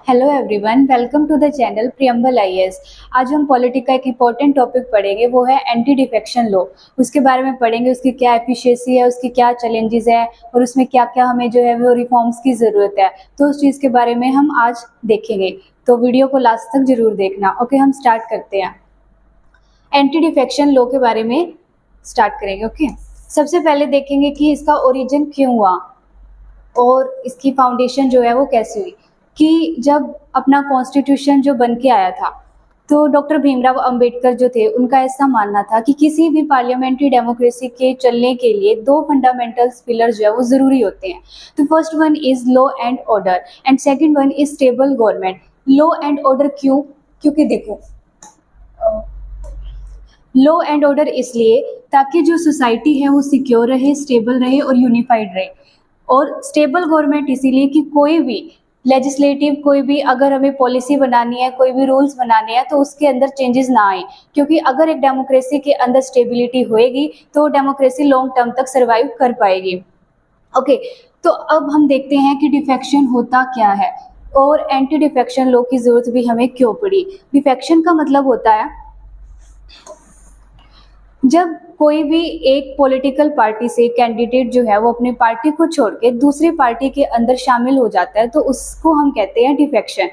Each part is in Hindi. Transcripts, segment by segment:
Hello everyone, welcome to the channel Preamble IAS. आज हम पॉलिटिक का एक इम्पोर्टेंट टॉपिक पढ़ेंगे, वो है एंटी डिफेक्शन लॉ। उसके बारे में पढ़ेंगे, उसकी क्या एफिशिएंसी है, उसकी क्या चैलेंजेस है और उसमें क्या क्या हमें जो है वो रिफॉर्म्स की ज़रूरत है। तो उस चीज़ के बारे में हम आज देखेंगे, तो वीडियो को लास्ट तक जरूर देखना। ओके, हम स्टार्ट करते हैं। एंटी डिफेक्शन लॉ के बारे में स्टार्ट करेंगे। ओके, सबसे पहले देखेंगे कि इसका ओरिजिन क्यों हुआ और इसकी फाउंडेशन जो है वो कैसे हुई। कि जब अपना कॉन्स्टिट्यूशन जो बन के आया था, तो डॉक्टर भीमराव अंबेडकर जो थे, उनका ऐसा मानना था कि किसी भी पार्लियामेंट्री डेमोक्रेसी के चलने के लिए दो फंडामेंटल पिलर जो है वो जरूरी होते हैं। तो first one is law and order and second one is stable government. Law and order क्यों? क्योंकि देखो, लॉ एंड ऑर्डर इसलिए ताकि जो सोसाइटी है वो सिक्योर रहे, स्टेबल रहे और यूनिफाइड रहे। और स्टेबल गवर्नमेंट इसीलिए कि कोई भी लेजिस्लेटिव, कोई भी अगर हमें पॉलिसी बनानी है, कोई भी रूल्स बनाने हैं, तो उसके अंदर चेंजेस ना आए। क्योंकि अगर एक डेमोक्रेसी के अंदर स्टेबिलिटी होएगी तो डेमोक्रेसी लॉन्ग टर्म तक सर्वाइव कर पाएगी। ओके, तो अब हम देखते हैं कि डिफेक्शन होता क्या है और एंटी डिफेक्शन लॉ की जरूरत भी हमें क्यों पड़ी। डिफेक्शन का मतलब होता है जब कोई भी एक पॉलिटिकल पार्टी से कैंडिडेट जो है वो अपनी पार्टी को छोड़ के दूसरी पार्टी के अंदर शामिल हो जाता है, तो उसको हम कहते हैं डिफेक्शन।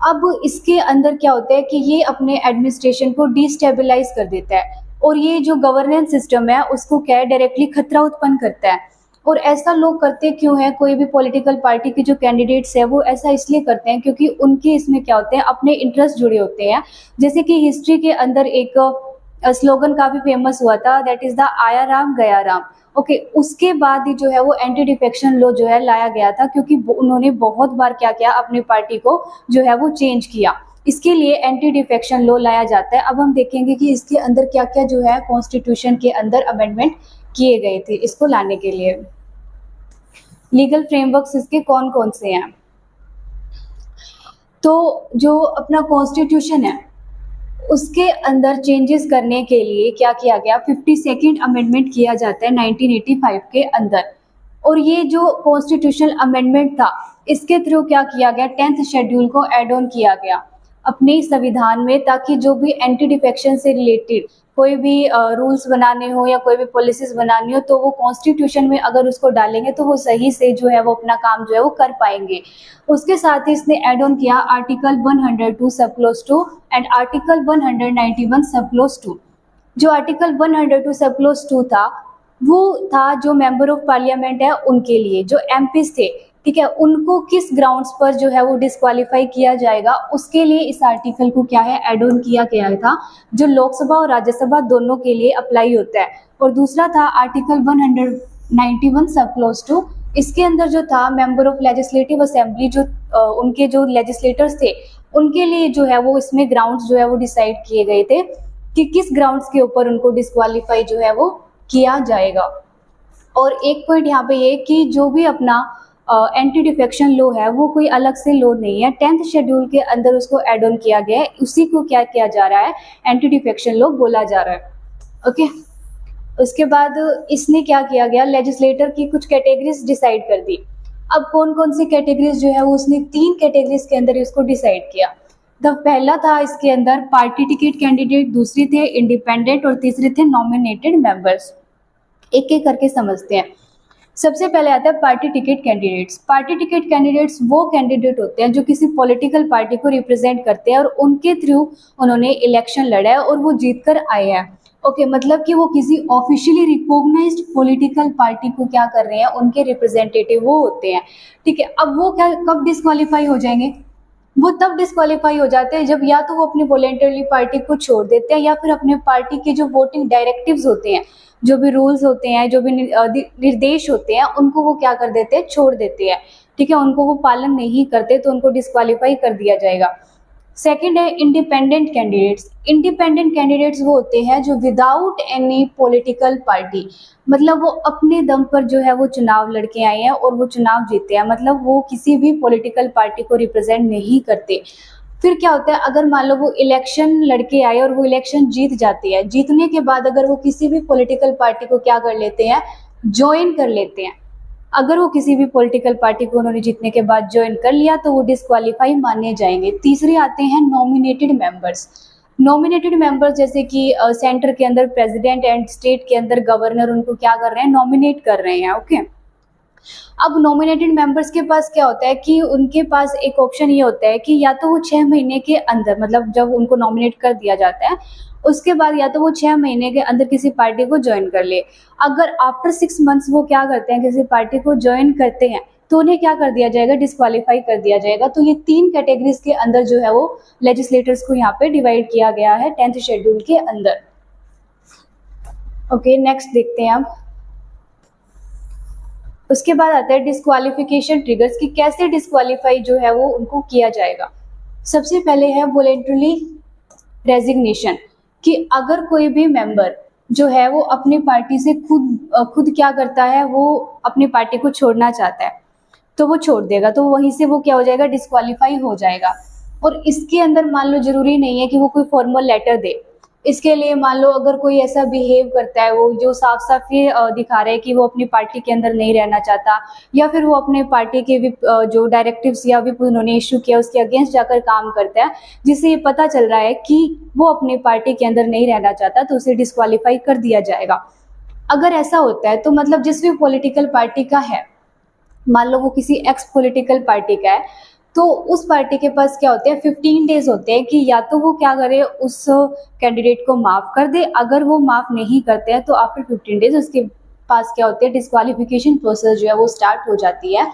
अब इसके अंदर क्या होता है कि ये अपने एडमिनिस्ट्रेशन को डिस्टेबलाइज कर देता है और ये जो गवर्नेंस सिस्टम है उसको क्या है, डायरेक्टली खतरा उत्पन्न करता है। और ऐसा लोग करते क्यों है, कोई भी पॉलिटिकल पार्टी के जो कैंडिडेट्स है वो ऐसा इसलिए करते हैं क्योंकि उनके इसमें क्या होते हैं, अपने इंटरेस्ट जुड़े होते हैं। जैसे कि हिस्ट्री के अंदर एक स्लोगन काफी फेमस हुआ था, दैट इज द आया राम गया राम। ओके, उसके बाद ही जो है वो एंटी डिफेक्शन लॉ जो है लाया गया था, क्योंकि उन्होंने बहुत बार क्या किया, अपनी पार्टी को जो है वो चेंज किया। इसके लिए एंटी डिफेक्शन लॉ लाया जाता है। अब हम देखेंगे कि इसके अंदर क्या क्या जो है कॉन्स्टिट्यूशन के अंदर अमेंडमेंट किए गए थे इसको लाने के लिए। लीगल फ्रेमवर्क्स इसके कौन कौन से हैं? तो जो अपना कॉन्स्टिट्यूशन है उसके अंदर चेंजेस करने के लिए क्या किया गया, 52nd अमेंडमेंट किया जाता है 1985 के अंदर। और ये जो कॉन्स्टिट्यूशनल अमेंडमेंट था, इसके थ्रू क्या किया गया, 10th शेड्यूल को एड ऑन किया गया अपने संविधान में, ताकि जो भी एंटी डिफेक्शन से रिलेटेड कोई भी रूल्स बनाने हो या कोई भी पॉलिसीज बनानी हो, तो वो कॉन्स्टिट्यूशन में अगर उसको डालेंगे तो वो सही से जो है वो अपना काम जो है वो कर पाएंगे। उसके साथ ही इसने एड ऑन किया आर्टिकल 102 सब क्लोज 2 एंड आर्टिकल 191 सब क्लोज 2। जो आर्टिकल 102 सब क्लोज 2 था, वो था जो मेंबर ऑफ पार्लियामेंट है उनके लिए, जो एमपीज थे, ठीक है, उनको किस ग्राउंड्स पर जो है वो डिस्क्वालीफाई किया जाएगा, उसके लिए इस आर्टिकल को क्या है, एड ऑन किया गया था, जो लोकसभा और राज्यसभा दोनों के लिए अप्लाई होता है। और दूसरा था आर्टिकल 191 सब क्लोज 2। इसके अंदर जो था मेंबर ऑफ लेजिस्लेटिव असेंबली, जो उनके जो लेजिस्लेटर्स थे, उनके लिए जो है वो इसमें ग्राउंड्स जो है वो डिसाइड किए गए थे कि किस ग्राउंड्स के ऊपर उनको डिस्क्वालीफाई जो है वो किया जाएगा। और एक पॉइंट यहाँ पे ये कि जो भी अपना एंटी डिफेक्शन लॉ है वो कोई अलग से लॉ नहीं है, 10th शेड्यूल के अंदर उसको एड ऑन किया गया है, उसी को क्या किया जा रहा है, एंटी डिफेक्शन लॉ बोला जा रहा है। ओके, उसके बाद इसने क्या किया गया, लेजिस्लेटर की कुछ कैटेगरीज डिसाइड कर दी। अब कौन कौन सी कैटेगरीज जो है वो उसने 3 कैटेगरीज के अंदर इसको डिसाइड किया। द पहला था इसके अंदर पार्टी टिकट कैंडिडेट, दूसरे थे इंडिपेंडेंट और तीसरे थे नॉमिनेटेड मेंबर्स। एक एक करके समझते हैं। सबसे पहले आता है party ticket candidates. Party ticket candidates वो कैंडिडेट होते हैं जो किसी पॉलिटिकल पार्टी को रिप्रेजेंट करते हैं और उनके थ्रू उन्होंने इलेक्शन लड़ा है और वो जीत कर आए हैं। ओके, मतलब कि वो किसी ऑफिशियली रिकॉग्नाइज्ड पॉलिटिकल पार्टी को क्या कर रहे हैं, उनके रिप्रेजेंटेटिव वो होते हैं। ठीक है, अब वो क्या कब डिस्क्वालीफाई हो जाएंगे, वो तब डिस्क्वालीफाई हो जाते हैं जब या तो वो अपनी वॉलेंटरली पार्टी को छोड़ देते हैं या फिर अपने पार्टी के जो वोटिंग डायरेक्टिव्स होते हैं, जो भी रूल्स होते हैं, जो भी निर्देश होते हैं, उनको वो क्या कर देते हैं, छोड़ देते हैं। ठीक है, उनको वो पालन नहीं करते तो उनको डिस्क्वालीफाई कर दिया जाएगा। सेकंड है इंडिपेंडेंट कैंडिडेट्स। इंडिपेंडेंट कैंडिडेट्स वो होते हैं जो विदाउट एनी पॉलिटिकल पार्टी, मतलब वो अपने दम पर जो है वो चुनाव लड़के आए हैं और वो चुनाव जीते हैं, मतलब वो किसी भी पॉलिटिकल पार्टी को रिप्रेजेंट नहीं करते। फिर क्या होता है, अगर मान लो वो इलेक्शन लड़के आए और वो इलेक्शन जीत जाते हैं, जीतने के बाद अगर वो किसी भी पॉलिटिकल पार्टी को क्या कर लेते हैं, ज्वाइन कर लेते हैं, अगर वो किसी भी पॉलिटिकल पार्टी को उन्होंने जीतने के बाद ज्वाइन कर लिया तो वो डिस्क्वालीफाई माने जाएंगे। तीसरे आते हैं नॉमिनेटेड मेंबर्स। नॉमिनेटेड मेंबर्स जैसे कि सेंटर के अंदर प्रेसिडेंट एंड स्टेट के अंदर गवर्नर उनको क्या कर रहे हैं, नॉमिनेट कर रहे हैं। ओके, अब नॉमिनेटेड मेंबर्स के पास क्या होता है कि उनके पास एक ऑप्शन ये होता है कि या तो वो 6 महीने के अंदर, मतलब जब उनको नॉमिनेट कर दिया जाता है उसके बाद या तो वो 6 महीने के अंदर किसी पार्टी को ज्वाइन कर ले। अगर आफ्टर 6 मंथ्स वो क्या करते हैं, किसी पार्टी को ज्वाइन करते हैं तो उन्हें क्या कर दिया जाएगा, डिस्क्वालीफाई कर दिया जाएगा। तो ये 3 कैटेगरीज के अंदर जो है वो लेजिस्लेटर्स को यहाँ पे डिवाइड किया गया है 10th शेड्यूल के अंदर। ओके, नेक्स्ट देखते हैं अब। उसके बाद आता है डिस्क्वालिफिकेशन ट्रिगर्स कि कैसे डिस्क्वालीफाई जो है वो उनको किया जाएगा। सबसे पहले है वॉलेंटरली रेजिग्नेशन, कि अगर कोई भी मेंबर जो है वो अपनी पार्टी से खुद क्या करता है, वो अपनी पार्टी को छोड़ना चाहता है तो वो छोड़ देगा, तो वहीं से वो क्या हो जाएगा, डिस्क्वालीफाई हो जाएगा। और इसके अंदर मान लो जरूरी नहीं है कि वो कोई फॉर्मल लेटर दे। इसके लिए मान लो अगर कोई ऐसा बिहेव करता है वो जो साफ साफ ये दिखा रहा है कि वो अपनी पार्टी के अंदर नहीं रहना चाहता, या फिर वो अपने पार्टी के जो डायरेक्टिव्स या विप उन्होंने इशू किया उसके अगेंस्ट जाकर काम करता है, जिससे ये पता चल रहा है कि वो अपनी पार्टी के अंदर नहीं रहना चाहता, तो उसे डिस्क्वालीफाई कर दिया जाएगा। अगर ऐसा होता है तो मतलब जिस भी पॉलिटिकल पार्टी का है, मान लो वो किसी एक्स पॉलिटिकल पार्टी का है, तो उस पार्टी के पास क्या होते हैं, 15 डेज होते हैं कि या तो वो क्या करे, उस कैंडिडेट को माफ कर दे। अगर वो माफ नहीं करते हैं तो आफ्टर 15 डेज उसके पास क्या होते हैं, डिस्क्वालिफिकेशन प्रोसेस जो है वो स्टार्ट हो जाती है।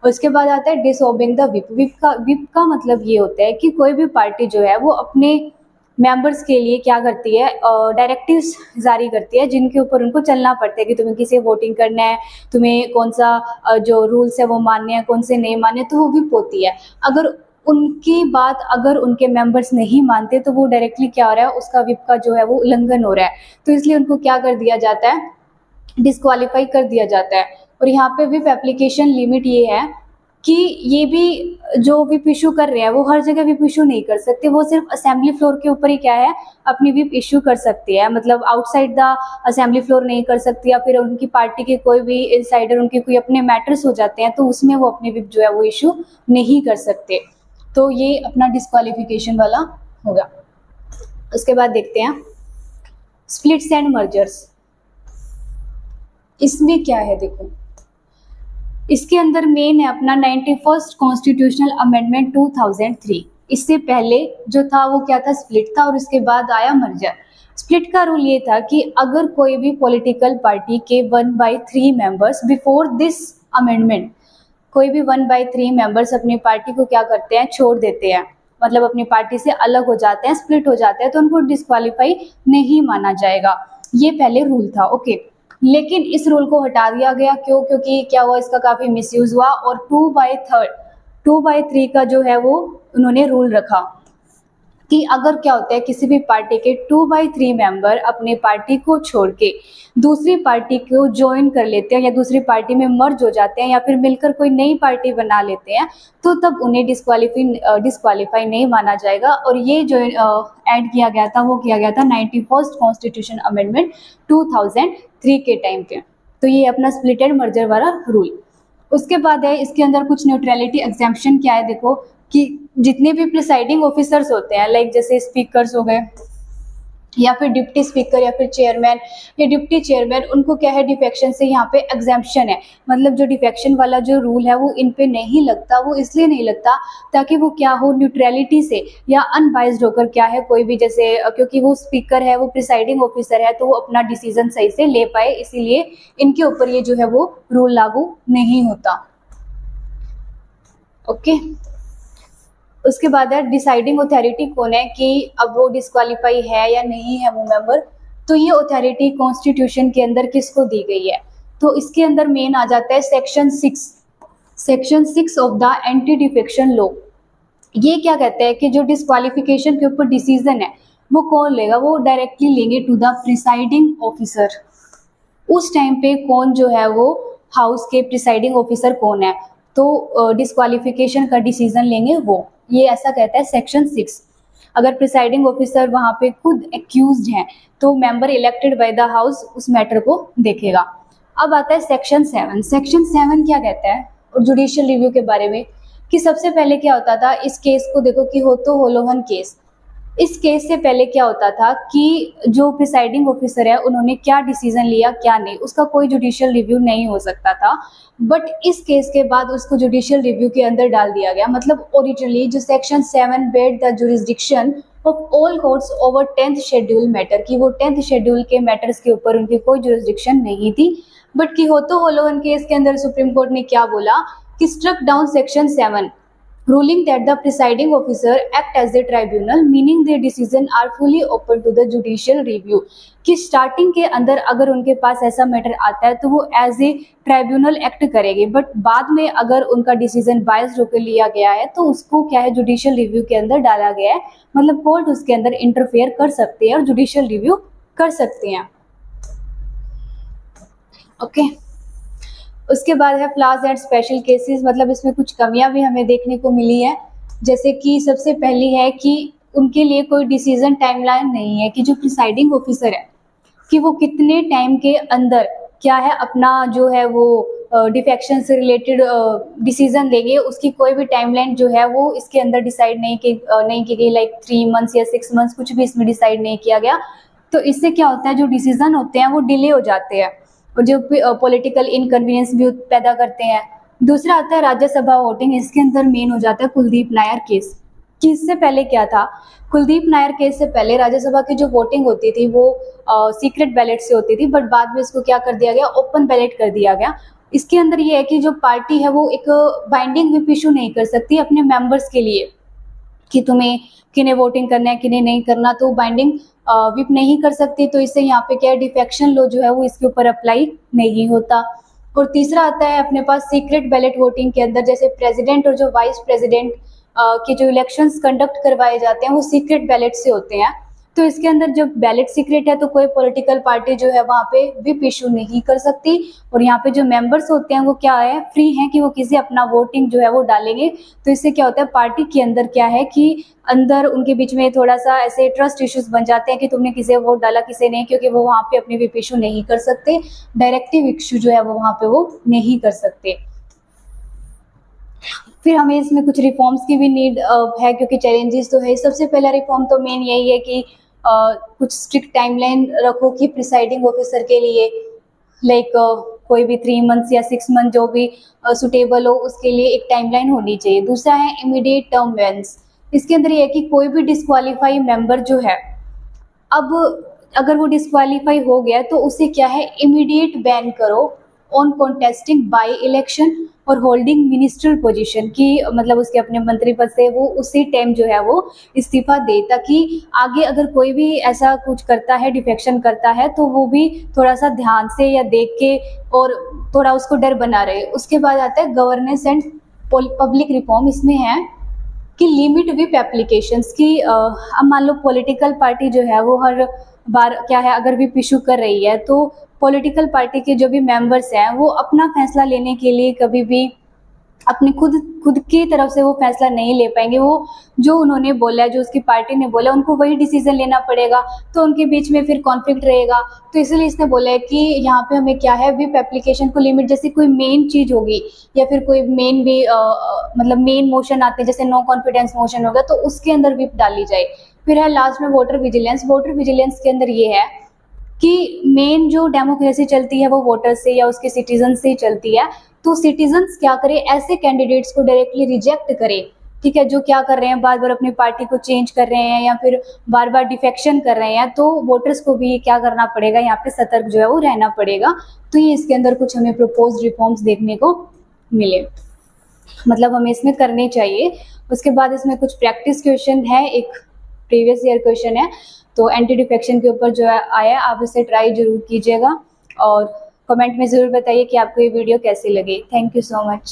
उसके बाद आता है डिसओबिंग द विप। विप का मतलब ये होता है कि कोई भी पार्टी जो है वो अपने मेंबर्स के लिए क्या करती है, डायरेक्टिव्स जारी करती है जिनके ऊपर उनको चलना पड़ता है कि तुम्हें किसे वोटिंग करना है, तुम्हें कौन सा जो रूल्स है वो मानने हैं, कौन से नहीं मानने, तो वो भी होती है। अगर उनकी बात अगर उनके मेंबर्स नहीं मानते तो वो डायरेक्टली क्या हो रहा है, उसका विप का जो है वो उल्लंघन हो रहा है, तो इसलिए उनको क्या कर दिया जाता है, डिस्क्वालीफाई कर दिया जाता है। और यहाँ पे विप एप्लीकेशन लिमिट ये है कि ये भी जो विप इशू कर रहे हैं वो हर जगह विप इशू नहीं कर सकते, वो सिर्फ असेंबली फ्लोर के ऊपर ही क्या है, अपनी विप इशू कर सकते हैं। मतलब आउटसाइड द असेंबली फ्लोर नहीं कर सकती, या फिर उनकी पार्टी के कोई भी इनसाइडर उनके कोई अपने मैटर्स हो जाते हैं तो उसमें वो अपनी विप जो है वो इशू नहीं कर सकते। तो ये अपना डिस्क्वालिफिकेशन वाला होगा। उसके बाद देखते हैं स्प्लिट्स एंड मर्जर्स। इसमें क्या है, देखो इसके अंदर मेन है अपना 91st कॉन्स्टिट्यूशनल अमेंडमेंट 2003। इससे पहले जो था वो क्या था, स्प्लिट था, और उसके बाद आया मर्जर। स्प्लिट का रूल ये था कि अगर कोई भी पॉलिटिकल पार्टी के 1/3 मेंबर्स बिफोर दिस अमेंडमेंट, कोई भी 1/3 मेंबर्स अपनी पार्टी को क्या करते हैं, छोड़ देते हैं, मतलब अपनी पार्टी से अलग हो जाते हैं, स्प्लिट हो जाते हैं, तो उनको डिस्क्वालीफाई नहीं माना जाएगा। ये पहले रूल था। ओके, लेकिन इस रूल को हटा दिया गया। क्यों? क्योंकि क्या हुआ, इसका काफी मिसयूज हुआ और 2/3 का जो है वो उन्होंने रूल रखा कि अगर क्या होता है, किसी भी पार्टी के 2/3 मेंबर अपने पार्टी को छोड़ के दूसरी पार्टी को ज्वाइन कर लेते हैं या दूसरी पार्टी में मर्ज हो जाते हैं या फिर मिलकर कोई नई पार्टी बना लेते हैं, तो तब उन्हें डिस्क्वालीफाई नहीं माना जाएगा। और ये जो ऐड किया गया था वो किया गया था 91st कॉन्स्टिट्यूशन अमेंडमेंट 2003 के टाइम पे। तो ये अपना स्प्लिट एंड मर्जर वाला रूल। उसके बाद है इसके अंदर कुछ न्यूट्रलिटी एग्जेम्पशन। क्या है, देखो कि जितने भी प्रिसाइडिंग ऑफिसर्स होते हैं, लाइक जैसे स्पीकर्स हो गए या फिर डिप्टी स्पीकर या फिर चेयरमैन या डिप्टी चेयरमैन, उनको क्या है, डिफेक्शन से यहाँ पे एग्जेम्पशन है। मतलब जो डिफेक्शन वाला जो रूल है वो इन पे नहीं लगता। वो इसलिए नहीं लगता ताकि वो क्या हो, न्यूट्रलिटी से या अनबाइज्ड होकर क्या है, कोई भी जैसे क्योंकि वो स्पीकर है, वो प्रिसाइडिंग ऑफिसर है, तो वो अपना डिसीजन सही से ले पाए, इसीलिए इनके ऊपर ये जो है वो रूल लागू नहीं होता। ओके, उसके बाद है डिसाइडिंग अथॉरिटी कौन है कि अब वो डिस्क्वालीफाई है या नहीं है वो मेंबर। तो ये अथॉरिटी कॉन्स्टिट्यूशन के अंदर किसको दी गई है, तो इसके अंदर मेन आ जाता है section 6 of the anti defection law. ये क्या कहते हैं कि जो डिस्क्वालिफिकेशन के ऊपर डिसीजन है वो कौन लेगा, वो डायरेक्टली लेंगे टू द प्रिसाइडिंग ऑफिसर। उस टाइम पे कौन जो है वो हाउस के प्रिसाइडिंग ऑफिसर कौन है, तो डिस्क्वालिफिकेशन का डिसीजन लेंगे वो। ये ऐसा कहता है सेक्शन 6। अगर प्रिसाइडिंग ऑफिसर वहां पे खुद एक्यूज्ड हैं तो member elected by the house उस मैटर को देखेगा। अब आता है सेक्शन 7। सेक्शन 7 क्या कहता है और जुडिशियल रिव्यू के बारे में, कि सबसे पहले क्या होता था इस केस को देखो कि होतो होलोहन केस, इस केस से पहले क्या होता था कि जो प्रिसाइडिंग ऑफिसर है उन्होंने क्या डिसीजन लिया क्या नहीं, उसका कोई जुडिशियल रिव्यू नहीं हो सकता था। बट इस केस के बाद उसको जुडिशियल रिव्यू के अंदर डाल दिया गया। मतलब ओरिजिनली जो section 7 bed the jurisdiction of all courts over 10th schedule matter, कि वो 10th शेड्यूल के मैटर्स के ऊपर उनकी कोई जुरिस्डिक्शन नहीं थी। बट कि होतो होलोहन केस के अंदर सुप्रीम कोर्ट ने क्या बोला कि struck down section 7 ruling that the presiding officer act as a tribunal, meaning their decision are fully open to the judicial review, कि स्टार्टिंग के अंदर अगर उनके पास ऐसा मैटर आता है तो वो एज ए ट्राइब्यूनल एक्ट करेंगे, बट बाद में अगर उनका डिसीजन बायस्ड होकर लिया गया है तो उसको क्या है जुडिशियल रिव्यू के अंदर डाला गया है। मतलब कोर्ट उसके अंदर इंटरफेयर कर सकते हैं और जुडिशियल रिव्यू कर सकते हैं। ओके उसके बाद है फ्लॉज एंड स्पेशल केसेस, मतलब इसमें कुछ कमियां भी हमें देखने को मिली है। जैसे कि सबसे पहली है कि उनके लिए कोई डिसीजन टाइमलाइन नहीं है, कि जो प्रिसाइडिंग ऑफिसर है कि वो कितने टाइम के अंदर क्या है अपना जो है वो डिफेक्शन से रिलेटेड डिसीजन देंगे, उसकी कोई भी टाइमलाइन जो है वो इसके अंदर डिसाइड नहीं की गई, लाइक 3 months या 6 months कुछ भी इसमें डिसाइड नहीं किया गया। तो इससे क्या होता है जो डिसीजन होते हैं वो डिले हो जाते हैं और जो पॉलिटिकल इनकन्वीनियंस भी पैदा करते हैं। दूसरा आता है राज्यसभा वोटिंग, इसके अंदर मेन हो जाता है कुलदीप नायर केस, कि इससे पहले क्या था, कुलदीप नायर केस से पहले राज्यसभा की जो वोटिंग होती थी वो सीक्रेट बैलेट से होती थी, बट बाद में इसको क्या कर दिया गया, ओपन बैलेट कर दिया गया। इसके अंदर ये है कि जो पार्टी है वो एक बाइंडिंग व्हिप इशू नहीं कर सकती अपने मेंबर्स के लिए कि तुम्हें किन्हें वोटिंग करना है किन्हें नहीं करना, तो बाइंडिंग व्हिप नहीं कर सकती। तो इससे यहाँ पे क्या है डिफेक्शन लॉ जो है वो इसके ऊपर अप्लाई नहीं होता। और तीसरा आता है अपने पास सीक्रेट बैलेट वोटिंग के अंदर, जैसे प्रेसिडेंट और जो वाइस प्रेसिडेंट के जो इलेक्शंस कंडक्ट करवाए जाते हैं वो सीक्रेट बैलेट से होते हैं। तो इसके अंदर जब बैलेट सीक्रेट है तो कोई पॉलिटिकल पार्टी जो है वहाँ पे व्हिप इशू नहीं कर सकती, और यहाँ पे जो मेंबर्स होते हैं वो क्या है फ्री हैं कि वो किसी अपना वोटिंग जो है वो डालेंगे। तो इससे क्या होता है पार्टी के अंदर क्या है कि अंदर उनके बीच में थोड़ा सा ऐसे ट्रस्ट इश्यूज बन जाते हैं कि तुमने किसे वोट डाला किसे नहीं, क्योंकि वो वहाँ पे अपनी व्हिप इशू नहीं कर सकते, डायरेक्टिव इशू जो है वो वहाँ पे वो नहीं कर सकते। फिर हमें इसमें कुछ रिफॉर्म्स की भी नीड है, क्योंकि चैलेंजेस तो है। सबसे पहला रिफॉर्म तो मेन यही है कि कुछ स्ट्रिक्ट टाइमलाइन रखो कि प्रिसाइडिंग ऑफिसर के लिए, लाइक कोई भी 3 months या 6 month जो भी सुटेबल हो उसके लिए एक टाइमलाइन होनी चाहिए। दूसरा है इमीडिएट टर्म बैन्स, इसके अंदर ये है कि कोई भी डिस्क्वालीफाई मेंबर जो है, अब अगर वो डिस्क्वालीफाई हो गया तो उसे क्या है इमीडिएट बैन करो ऑन कॉन्टेस्टिंग बाई इलेक्शन और होल्डिंग मिनिस्ट्रियल पोजीशन, की मतलब उसके अपने मंत्री पद से वो उसी टाइम जो है वो इस्तीफा दे, ताकि आगे अगर कोई भी ऐसा कुछ करता है डिफेक्शन करता है तो वो भी थोड़ा सा ध्यान से या देख के और थोड़ा उसको डर बना रहे। उसके बाद आता है गवर्नेंस एंड पब्लिक रिफॉर्म, इसमें है कि लिमिट व्हिप एप्लीकेशंस की, अब मान लो पॉलिटिकल पार्टी जो है वो हर बार क्या है अगर व्हिप इशू कर रही है तो पॉलिटिकल पार्टी के जो भी मेंबर्स हैं वो अपना फैसला लेने के लिए कभी भी अपने खुद की तरफ से वो फैसला नहीं ले पाएंगे। वो जो उन्होंने बोला है जो उसकी पार्टी ने बोला उनको वही डिसीजन लेना पड़ेगा, तो उनके बीच में फिर कॉन्फ्लिक्ट रहेगा। तो इसलिए इसने बोला है कि यहाँ पे हमें क्या है व्हिप एप्लीकेशन को लिमिट, जैसे कोई मेन चीज होगी या फिर कोई मेन भी मतलब मेन मोशन आते हैं जैसे नो कॉन्फिडेंस मोशन होगा तो उसके अंदर व्हिप डाली जाए। फिर है लास्ट में वोटर विजिलेंस। वोटर विजिलेंस के अंदर ये है कि मेन जो डेमोक्रेसी चलती है वो वोटर से या उसके सिटीजन से ही चलती है, तो सिटीजन्स क्या करें ऐसे कैंडिडेट्स को डायरेक्टली रिजेक्ट करें, ठीक है, जो क्या कर रहे हैं बार बार अपनी पार्टी को चेंज कर रहे हैं या फिर बार बार डिफेक्शन कर रहे हैं, तो वोटर्स को भी क्या करना पड़ेगा यहाँ पे सतर्क जो है वो रहना पड़ेगा। तो ये इसके अंदर कुछ हमें प्रपोज रिफॉर्म्स देखने को मिले, मतलब हमें इसमें करने चाहिए। उसके बाद इसमें कुछ प्रैक्टिस क्वेश्चन है, एक प्रीवियस ईयर क्वेश्चन है, तो एंटी डिफेक्शन के ऊपर जो है आया, आप इसे ट्राई जरूर कीजिएगा और कमेंट में ज़रूर बताइए कि आपको ये वीडियो कैसी लगी। Thank you so much.